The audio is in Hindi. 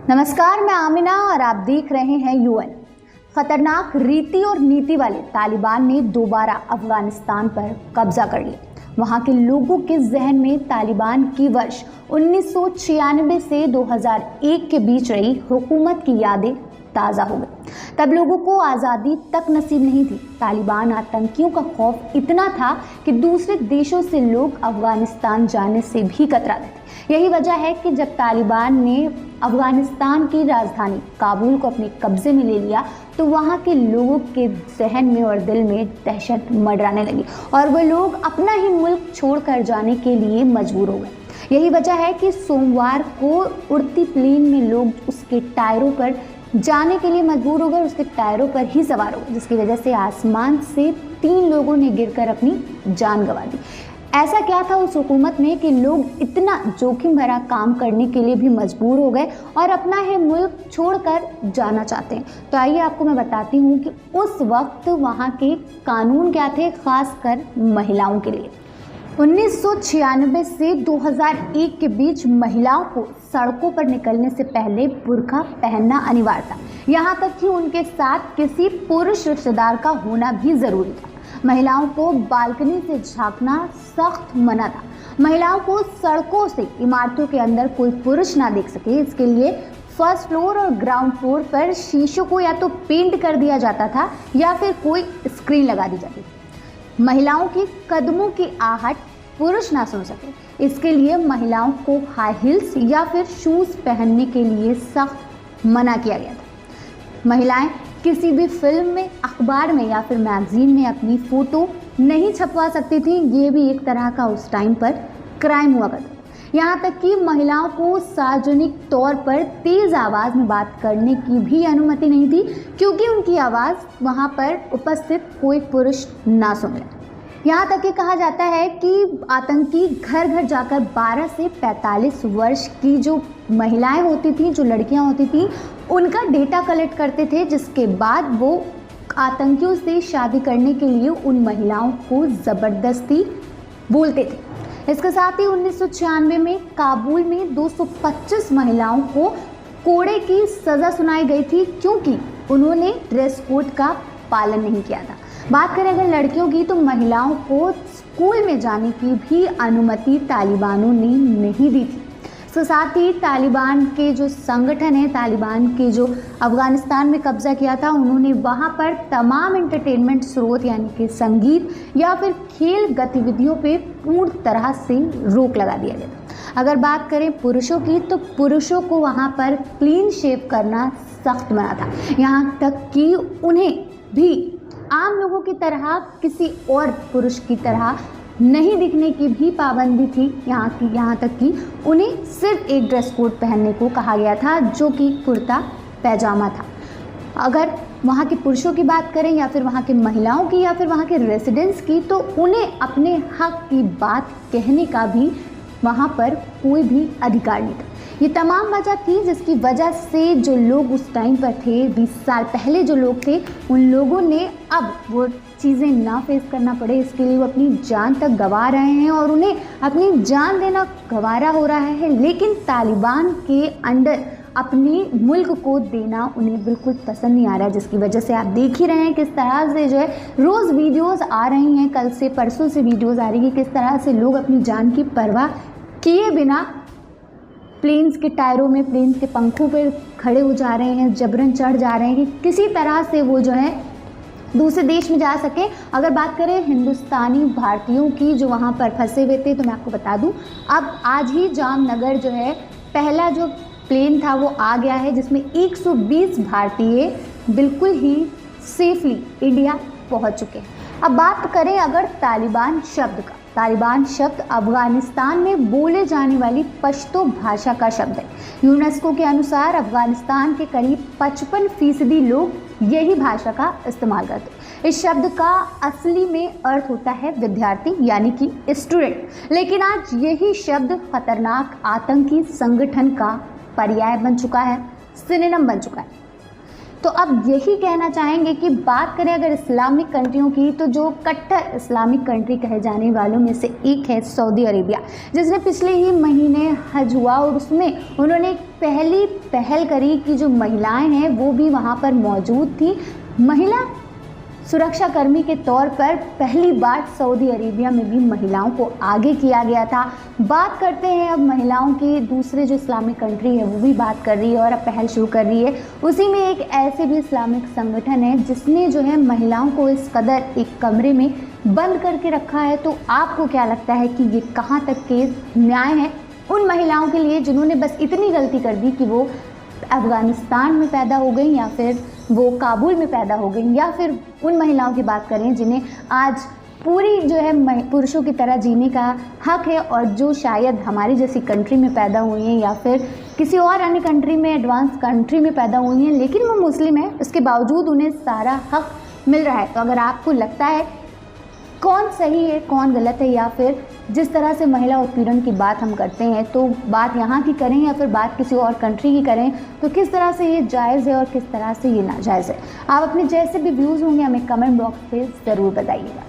नमस्कार, मैं आमिना और आप देख रहे हैं यूएन। खतरनाक रीति और नीति वाले तालिबान ने दोबारा अफगानिस्तान पर कब्जा कर लिया। वहां के लोगों के जहन में तालिबान की वर्ष 1996 से 2001 के बीच रही हुकूमत की यादें ताज़ा हो गई। तब लोगों को आज़ादी तक नसीब नहीं थी। तालिबान आतंकियों का खौफ इतना था कि दूसरे देशों से लोग अफगानिस्तान जाने से भी कतराते थे। यही वजह है कि जब तालिबान ने अफगानिस्तान की राजधानी काबुल को अपने कब्जे में ले लिया तो वहाँ के लोगों के जहन में और दिल में दहशत मंडराने लगी और वो लोग अपना ही मुल्क छोड़कर जाने के लिए मजबूर हो गए। यही वजह है कि सोमवार को उड़ती प्लेन में लोग उसके टायरों पर जाने के लिए मजबूर हो गए, उसके टायरों पर ही सवार हो गए, जिसकी वजह से आसमान से 3 लोगों ने गिरकर अपनी जान गंवा दी। ऐसा क्या था उस हुकूमत में कि लोग इतना जोखिम भरा काम करने के लिए भी मजबूर हो गए और अपना ही मुल्क छोड़कर जाना चाहते हैं। तो आइए आपको मैं बताती हूँ कि उस वक्त वहाँ के कानून क्या थे, खासकर महिलाओं के लिए। 1996 से 2001 के बीच महिलाओं को सड़कों पर निकलने से पहले बुर्का पहनना अनिवार्य था। यहाँ तक कि उनके साथ किसी पुरुष रिश्तेदार का होना भी जरूरी था। महिलाओं को बालकनी से झांकना सख्त मना था। महिलाओं को सड़कों से इमारतों के अंदर कोई पुरुष ना देख सके, इसके लिए फर्स्ट फ्लोर और ग्राउंड फ्लोर पर शीशों को या तो पेंट कर दिया जाता था या फिर कोई स्क्रीन लगा दी जाती थी। महिलाओं की कदमों की आहट पुरुष ना सुन सके, इसके लिए महिलाओं को हाई हील्स या फिर शूज़ पहनने के लिए सख्त मना किया गया था। महिलाएं किसी भी फिल्म में, अखबार में या फिर मैगजीन में अपनी फ़ोटो नहीं छपवा सकती थी। ये भी एक तरह का उस टाइम पर क्राइम हुआ करता था। यहाँ तक कि महिलाओं को सार्वजनिक तौर पर तेज़ आवाज़ में बात करने की भी अनुमति नहीं थी, क्योंकि उनकी आवाज़ वहाँ पर उपस्थित कोई पुरुष ना सुन ले। यहाँ तक कि कहा जाता है कि आतंकी घर घर जाकर 12 से 45 वर्ष की जो महिलाएं होती थीं, जो लड़कियां होती थीं, उनका डेटा कलेक्ट करते थे, जिसके बाद वो आतंकियों से शादी करने के लिए उन महिलाओं को ज़बरदस्ती बोलते थे। इसके साथ ही 1996 में काबुल में 225 महिलाओं को कोड़े की सज़ा सुनाई गई थी, क्योंकि उन्होंने ड्रेस कोड का पालन नहीं किया था। बात करें अगर लड़कियों की, तो महिलाओं को स्कूल में जाने की भी अनुमति तालिबानों ने नहीं दी थी। इसके साथ ही तालिबान के जो संगठन है, तालिबान के जो अफगानिस्तान में कब्जा किया था, उन्होंने वहाँ पर तमाम एंटरटेनमेंट स्रोत यानी कि संगीत या फिर खेल गतिविधियों पे पूर्ण तरह से रोक लगा दिया गया था। अगर बात करें पुरुषों की, तो पुरुषों को वहाँ पर क्लीन शेव करना सख्त मना था। यहाँ तक कि उन्हें भी आम लोगों की तरह किसी और पुरुष की तरह नहीं दिखने की भी पाबंदी थी। यहाँ तक कि उन्हें सिर्फ एक ड्रेस कोड पहनने को कहा गया था, जो कि कुर्ता पैजामा था। अगर वहाँ के पुरुषों की बात करें या फिर वहाँ के महिलाओं की या फिर वहाँ के रेसिडेंट्स की, तो उन्हें अपने हक की बात कहने का भी वहाँ पर कोई भी अधिकार नहीं था। ये तमाम वजह थी जिसकी वजह से जो लोग उस टाइम पर थे, 20 साल पहले जो लोग थे, उन लोगों ने अब वो चीज़ें ना फेस करना पड़े, इसके लिए वो अपनी जान तक गंवा रहे हैं और उन्हें अपनी जान देना गंवारा हो रहा है। लेकिन तालिबान के अंडर अपने मुल्क को देना उन्हें बिल्कुल पसंद नहीं आ रहा है, जिसकी वजह से आप देख ही रहे हैं किस तरह से जो है रोज़ वीडियोज़ आ रही हैं, कल से परसों से वीडियोज़ आ रही हैं, किस तरह से लोग अपनी जान की परवाह किए बिना प्लेन्स के टायरों में, प्लेन्स के पंखों पर खड़े हो जा रहे हैं, जबरन चढ़ जा रहे हैं कि किसी तरह से वो जो है दूसरे देश में जा सके। अगर बात करें हिंदुस्तानी भारतीयों की जो वहाँ पर फंसे हुए थे, तो मैं आपको बता दूँ, अब आज ही जामनगर जो है पहला जो प्लेन था वो आ गया है, जिसमें 120 भारतीय बिल्कुल ही सेफली इंडिया पहुँच चुके हैं। अब बात करें अगर तालिबान शब्द का, तालिबान शब्द अफगानिस्तान में बोले जाने वाली पश्तो भाषा का शब्द है। यूनेस्को के अनुसार अफगानिस्तान के करीब 55% लोग यही भाषा का इस्तेमाल करते हैं। इस शब्द का असली में अर्थ होता है विद्यार्थी यानी कि स्टूडेंट, लेकिन आज यही शब्द खतरनाक आतंकी संगठन का पर्याय बन चुका है, सिनोनिम बन चुका है। तो अब यही कहना चाहेंगे कि बात करें अगर इस्लामिक कंट्रियों की, तो जो कट्टर इस्लामिक कंट्री कहे जाने वालों में से एक है सऊदी अरेबिया, जिसने पिछले ही महीने हज हुआ और उसमें उन्होंने पहली पहल करी कि जो महिलाएं हैं वो भी वहां पर मौजूद थी। महिला सुरक्षा कर्मी के तौर पर पहली बार सऊदी अरेबिया में भी महिलाओं को आगे किया गया था। बात करते हैं अब महिलाओं की, दूसरे जो इस्लामिक कंट्री है वो भी बात कर रही है और अब पहल शुरू कर रही है। उसी में एक ऐसे भी इस्लामिक संगठन है जिसने जो है महिलाओं को इस कदर एक कमरे में बंद करके रखा है। तो आपको क्या लगता है कि ये कहाँ तक के न्याय है उन महिलाओं के लिए जिन्होंने बस इतनी गलती कर दी कि वो अफ़गानिस्तान में पैदा हो गई, या फिर वो काबुल में पैदा हो गई, या फिर उन महिलाओं की बात करें जिन्हें आज पूरी जो है पुरुषों की तरह जीने का हक है और जो शायद हमारी जैसी कंट्री में पैदा हुई हैं या फिर किसी और अन्य कंट्री में, एडवांस कंट्री में पैदा हुई हैं, लेकिन वो मुस्लिम है, उसके बावजूद उन्हें सारा हक मिल रहा है। तो अगर आपको लगता है कौन सही है कौन गलत है, या फिर जिस तरह से महिला उत्पीड़न की बात हम करते हैं तो बात यहाँ की करें या फिर बात किसी और कंट्री की करें, तो किस तरह से ये जायज़ है और किस तरह से ये नाजायज़ है, आप अपने जैसे भी व्यूज़ होंगे हमें कमेंट बॉक्स पे ज़रूर बताइएगा।